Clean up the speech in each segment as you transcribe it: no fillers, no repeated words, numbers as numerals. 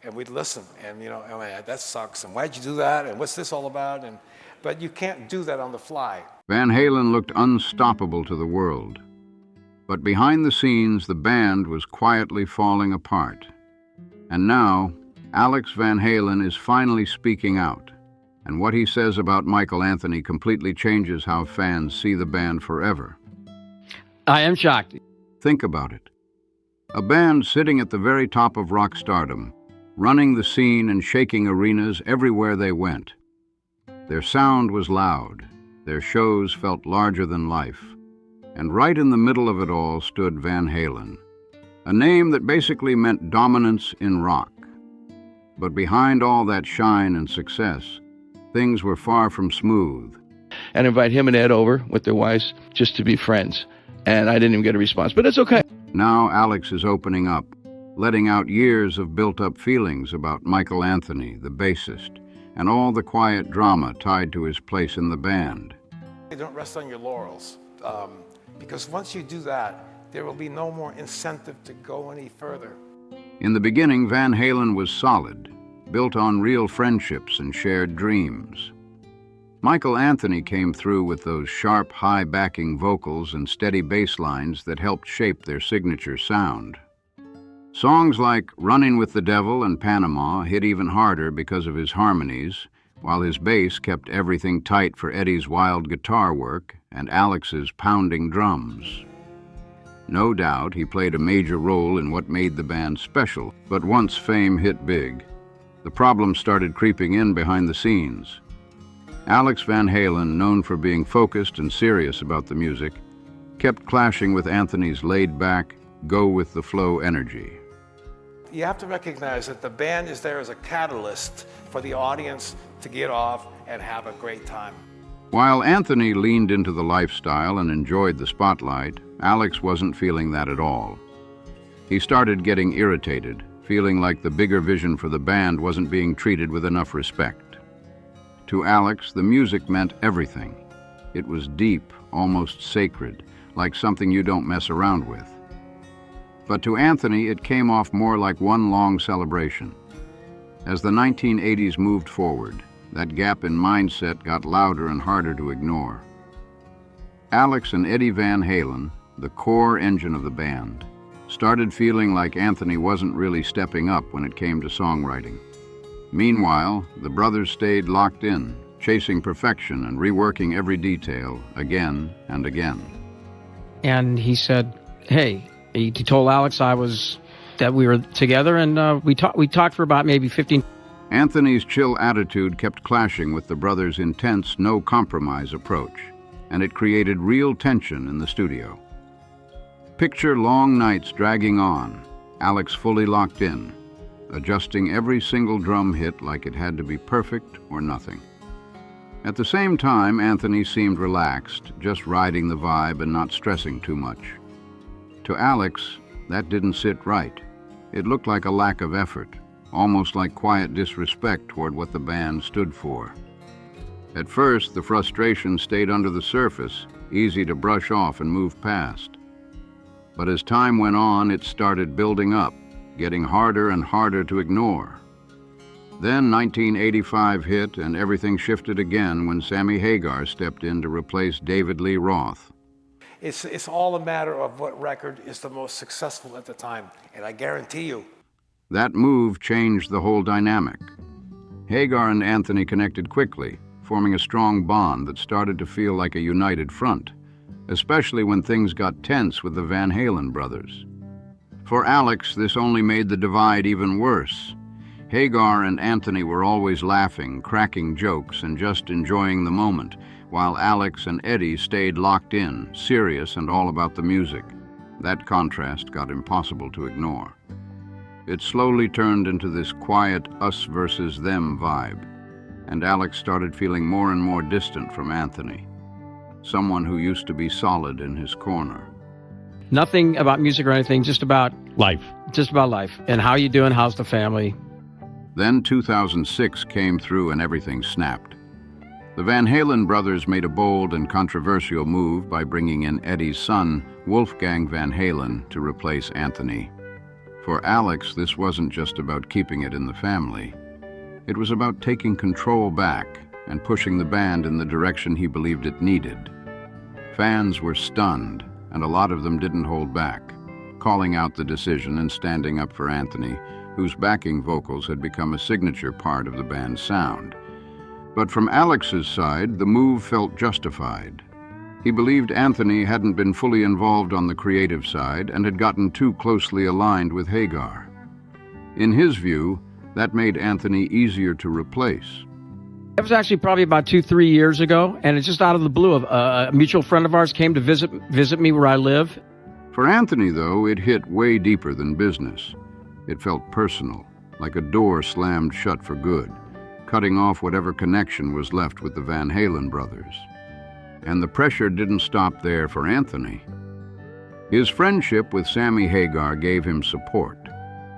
and we'd listen, and oh man, that sucks, and why'd you do that, and what's this all about, but you can't do that on the fly. Van Halen looked unstoppable to the world. But behind the scenes, the band was quietly falling apart. And now, Alex Van Halen is finally speaking out. And what he says about Michael Anthony completely changes how fans see the band forever. I am shocked. Think about it. A band sitting at the very top of rock stardom, running the scene and shaking arenas everywhere they went. Their sound was loud. Their shows felt larger than life. And right in the middle of it all stood Van Halen, a name that basically meant dominance in rock. But behind all that shine and success, things were far from smooth. And invite him and Ed over with their wives just to be friends. And I didn't even get a response, but it's okay. Now Alex is opening up, letting out years of built-up feelings about Michael Anthony, the bassist, and all the quiet drama tied to his place in the band. You don't rest on your laurels, because once you do that, there will be no more incentive to go any further. In the beginning, Van Halen was solid, built on real friendships and shared dreams. Michael Anthony came through with those sharp, high-backing vocals and steady bass lines that helped shape their signature sound. Songs like Running with the Devil and Panama hit even harder because of his harmonies, while his bass kept everything tight for Eddie's wild guitar work and Alex's pounding drums. No doubt he played a major role in what made the band special, but once fame hit big, the problems started creeping in behind the scenes. Alex Van Halen, known for being focused and serious about the music, kept clashing with Anthony's laid-back, go-with-the-flow energy. You have to recognize that the band is there as a catalyst for the audience to get off and have a great time. While Anthony leaned into the lifestyle and enjoyed the spotlight, Alex wasn't feeling that at all. He started getting irritated, feeling like the bigger vision for the band wasn't being treated with enough respect. To Alex, the music meant everything. It was deep, almost sacred, like something you don't mess around with. But to Anthony, it came off more like one long celebration. As the 1980s moved forward, that gap in mindset got louder and harder to ignore. Alex and Eddie Van Halen, the core engine of the band, started feeling like Anthony wasn't really stepping up when it came to songwriting. Meanwhile, the brothers stayed locked in, chasing perfection and reworking every detail again and again. And he said, hey, he told Alex that we were together, and we talked for about maybe 15. Anthony's chill attitude kept clashing with the brothers' intense, no-compromise approach, and it created real tension in the studio. Picture long nights dragging on, Alex fully locked in, adjusting every single drum hit like it had to be perfect or nothing. At the same time, Anthony seemed relaxed, just riding the vibe and not stressing too much. To Alex, that didn't sit right. It looked like a lack of effort, almost like quiet disrespect toward what the band stood for. At first, the frustration stayed under the surface, easy to brush off and move past. But as time went on, it started building up, getting harder and harder to ignore. Then 1985 hit, and everything shifted again when Sammy Hagar stepped in to replace David Lee Roth. It's all a matter of what record is the most successful at the time, and I guarantee you, that move changed the whole dynamic. Hagar and Anthony connected quickly, forming a strong bond that started to feel like a united front, especially when things got tense with the Van Halen brothers. For Alex, this only made the divide even worse. Hagar and Anthony were always laughing, cracking jokes, and just enjoying the moment, while Alex and Eddie stayed locked in, serious and all about the music. That contrast got impossible to ignore. It slowly turned into this quiet us versus them vibe, and Alex started feeling more and more distant from Anthony, someone who used to be solid in his corner. Nothing about music or anything, just about Life. just about life. And how you doing? How's the family? Then 2006 came through and everything snapped. The Van Halen brothers made a bold and controversial move by bringing in Eddie's son, Wolfgang Van Halen, to replace Anthony. For Alex, this wasn't just about keeping it in the family. It was about taking control back and pushing the band in the direction he believed it needed. Fans were stunned, and a lot of them didn't hold back, calling out the decision and standing up for Anthony, whose backing vocals had become a signature part of the band's sound. But from Alex's side, the move felt justified. He believed Anthony hadn't been fully involved on the creative side and had gotten too closely aligned with Hagar. In his view, that made Anthony easier to replace. It was actually probably about 2-3 years ago, and it's just out of the blue. A mutual friend of ours came to visit me where I live. For Anthony, though, it hit way deeper than business. It felt personal, like a door slammed shut for good, cutting off whatever connection was left with the Van Halen brothers. And the pressure didn't stop there for Anthony. His friendship with Sammy Hagar gave him support,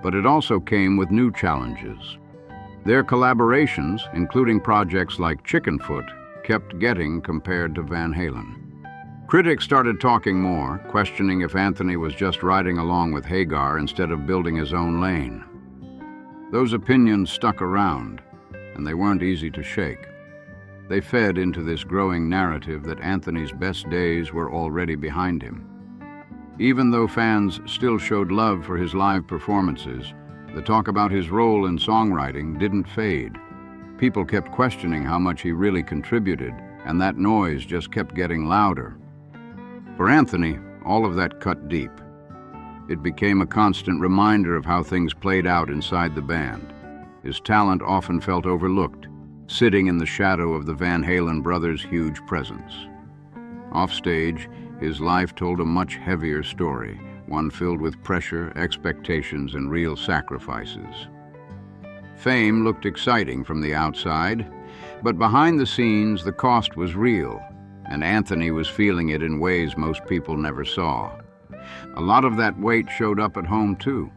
but it also came with new challenges. Their collaborations, including projects like Chickenfoot, kept getting compared to Van Halen. Critics started talking more, questioning if Anthony was just riding along with Hagar instead of building his own lane. Those opinions stuck around, and they weren't easy to shake. They fed into this growing narrative that Anthony's best days were already behind him. Even though fans still showed love for his live performances, the talk about his role in songwriting didn't fade. People kept questioning how much he really contributed, and that noise just kept getting louder. For Anthony, all of that cut deep. It became a constant reminder of how things played out inside the band. His talent often felt overlooked, sitting in the shadow of the Van Halen brothers' huge presence. Offstage, his life told a much heavier story, one filled with pressure, expectations, and real sacrifices. Fame looked exciting from the outside, but behind the scenes, the cost was real, and Anthony was feeling it in ways most people never saw. A lot of that weight showed up at home, too.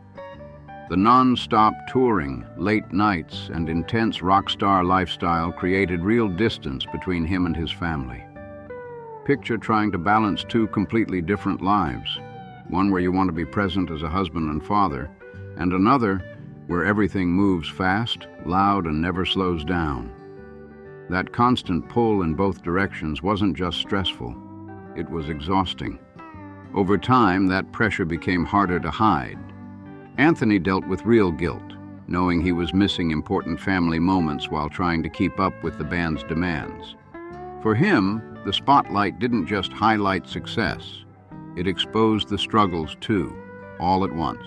The non-stop touring, late nights, and intense rock star lifestyle created real distance between him and his family. Picture trying to balance two completely different lives, one where you want to be present as a husband and father, and another where everything moves fast, loud, and never slows down. That constant pull in both directions wasn't just stressful, it was exhausting. Over time, that pressure became harder to hide. Anthony dealt with real guilt, knowing he was missing important family moments while trying to keep up with the band's demands. For him, the spotlight didn't just highlight success, it exposed the struggles too, all at once.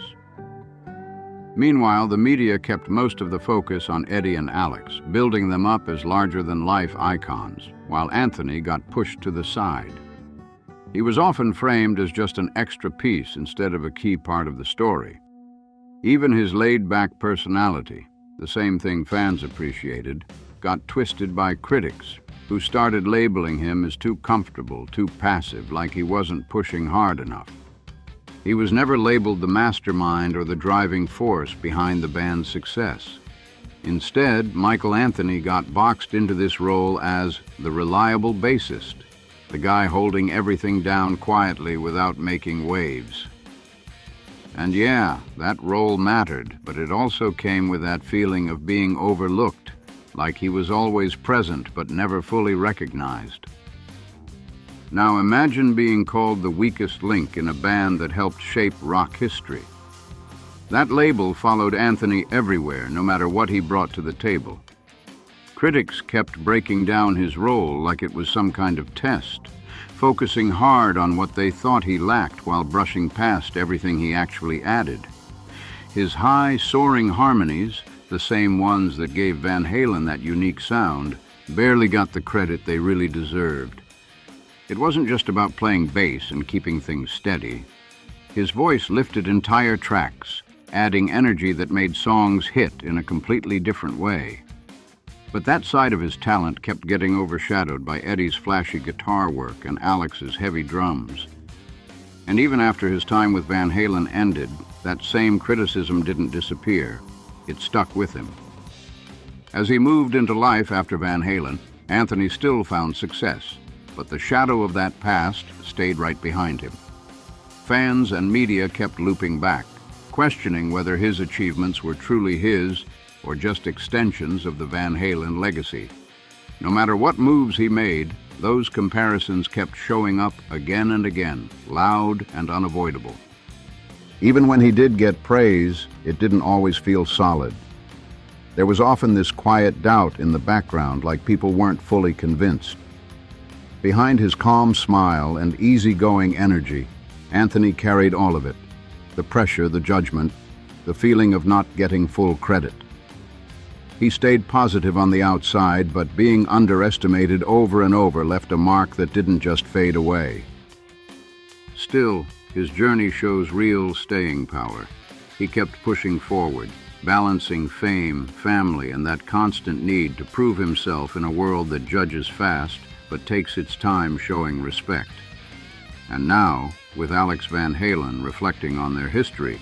Meanwhile, the media kept most of the focus on Eddie and Alex, building them up as larger-than-life icons, while Anthony got pushed to the side. He was often framed as just an extra piece instead of a key part of the story. Even his laid-back personality, the same thing fans appreciated, got twisted by critics, who started labeling him as too comfortable, too passive, like he wasn't pushing hard enough. He was never labeled the mastermind or the driving force behind the band's success. Instead, Michael Anthony got boxed into this role as the reliable bassist, the guy holding everything down quietly without making waves. And yeah, that role mattered, but it also came with that feeling of being overlooked, like he was always present but never fully recognized. Now imagine being called the weakest link in a band that helped shape rock history. That label followed Anthony everywhere, no matter what he brought to the table. Critics kept breaking down his role like it was some kind of test, focusing hard on what they thought he lacked while brushing past everything he actually added. His high, soaring harmonies, the same ones that gave Van Halen that unique sound, barely got the credit they really deserved. It wasn't just about playing bass and keeping things steady. His voice lifted entire tracks, adding energy that made songs hit in a completely different way. But that side of his talent kept getting overshadowed by Eddie's flashy guitar work and Alex's heavy drums. And even after his time with Van Halen ended, that same criticism didn't disappear. It stuck with him. As he moved into life after Van Halen, Anthony still found success, but the shadow of that past stayed right behind him. Fans and media kept looping back, questioning whether his achievements were truly his or just extensions of the Van Halen legacy. No matter what moves he made, those comparisons kept showing up again and again, loud and unavoidable. Even when he did get praise, it didn't always feel solid. There was often this quiet doubt in the background, like people weren't fully convinced. Behind his calm smile and easygoing energy, Anthony carried all of it: the pressure, the judgment, the feeling of not getting full credit. He stayed positive on the outside, but being underestimated over and over left a mark that didn't just fade away. Still, his journey shows real staying power. He kept pushing forward, balancing fame, family, and that constant need to prove himself in a world that judges fast but takes its time showing respect. And now, with Alex Van Halen reflecting on their history,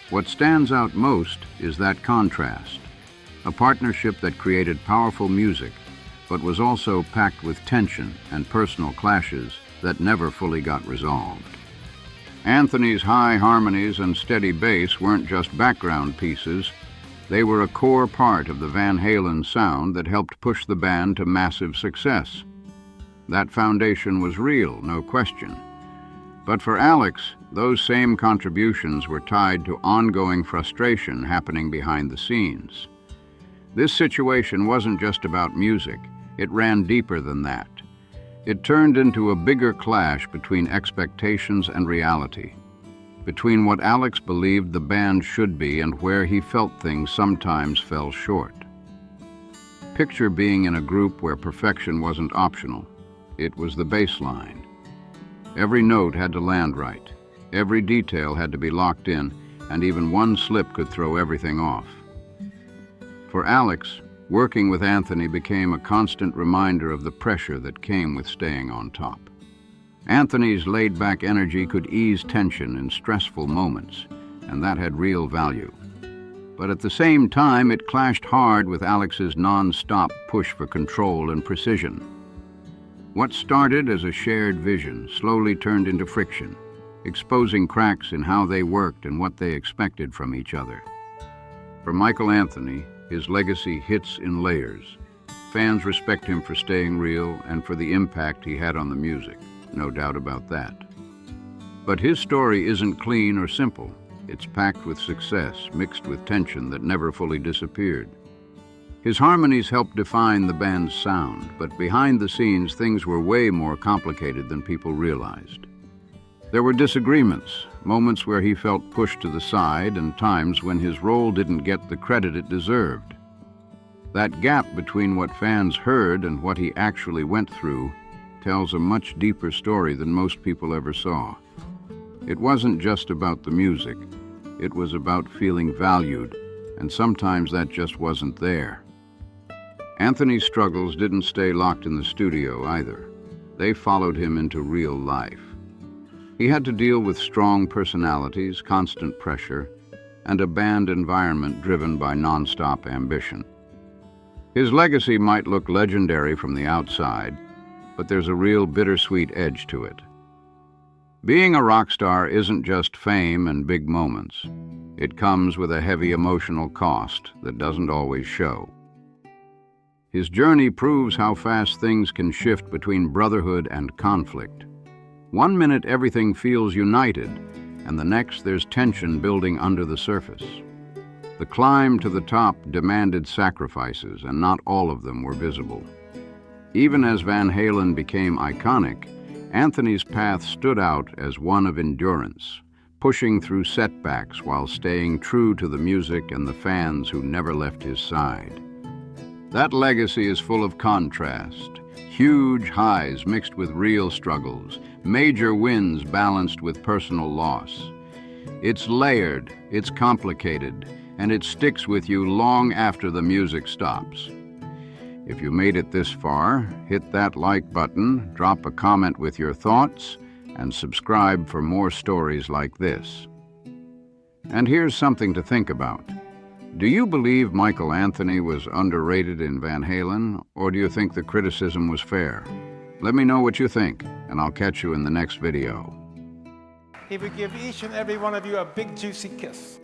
what stands out most is that contrast. A partnership that created powerful music, but was also packed with tension and personal clashes that never fully got resolved. Anthony's high harmonies and steady bass weren't just background pieces. They were a core part of the Van Halen sound that helped push the band to massive success. That foundation was real, no question. But for Alex, those same contributions were tied to ongoing frustration happening behind the scenes. This situation wasn't just about music. It ran deeper than that. It turned into a bigger clash between expectations and reality, between what Alex believed the band should be and where he felt things sometimes fell short. Picture being in a group where perfection wasn't optional. It was the baseline. Every note had to land right. Every detail had to be locked in, and even one slip could throw everything off. For Alex, working with Anthony became a constant reminder of the pressure that came with staying on top. Anthony's laid-back energy could ease tension in stressful moments, and that had real value. But at the same time, it clashed hard with Alex's non-stop push for control and precision. What started as a shared vision slowly turned into friction, exposing cracks in how they worked and what they expected from each other. For Michael Anthony, his legacy hits in layers. Fans respect him for staying real and for the impact he had on the music, no doubt about that. But his story isn't clean or simple. It's packed with success, mixed with tension that never fully disappeared. His harmonies helped define the band's sound, but behind the scenes, things were way more complicated than people realized. There were disagreements, moments where he felt pushed to the side, and times when his role didn't get the credit it deserved. That gap between what fans heard and what he actually went through tells a much deeper story than most people ever saw. It wasn't just about the music. It was about feeling valued, and sometimes that just wasn't there. Anthony's struggles didn't stay locked in the studio either. They followed him into real life. He had to deal with strong personalities, constant pressure, and a band environment driven by nonstop ambition. His legacy might look legendary from the outside, but there's a real bittersweet edge to it. Being a rock star isn't just fame and big moments. It comes with a heavy emotional cost that doesn't always show. His journey proves how fast things can shift between brotherhood and conflict. One minute everything feels united, and the next there's tension building under the surface. The climb to the top demanded sacrifices, and not all of them were visible. Even as Van Halen became iconic, Anthony's path stood out as one of endurance, pushing through setbacks while staying true to the music and the fans who never left his side. That legacy is full of contrast, huge highs mixed with real struggles, major wins balanced with personal loss. It's layered, it's complicated, and it sticks with you long after the music stops. If you made it this far, hit that like button, drop a comment with your thoughts, and subscribe for more stories like this. And here's something to think about. Do you believe Michael Anthony was underrated in Van Halen, or do you think the criticism was fair? Let me know what you think, and I'll catch you in the next video. He would give each and every one of you a big juicy kiss.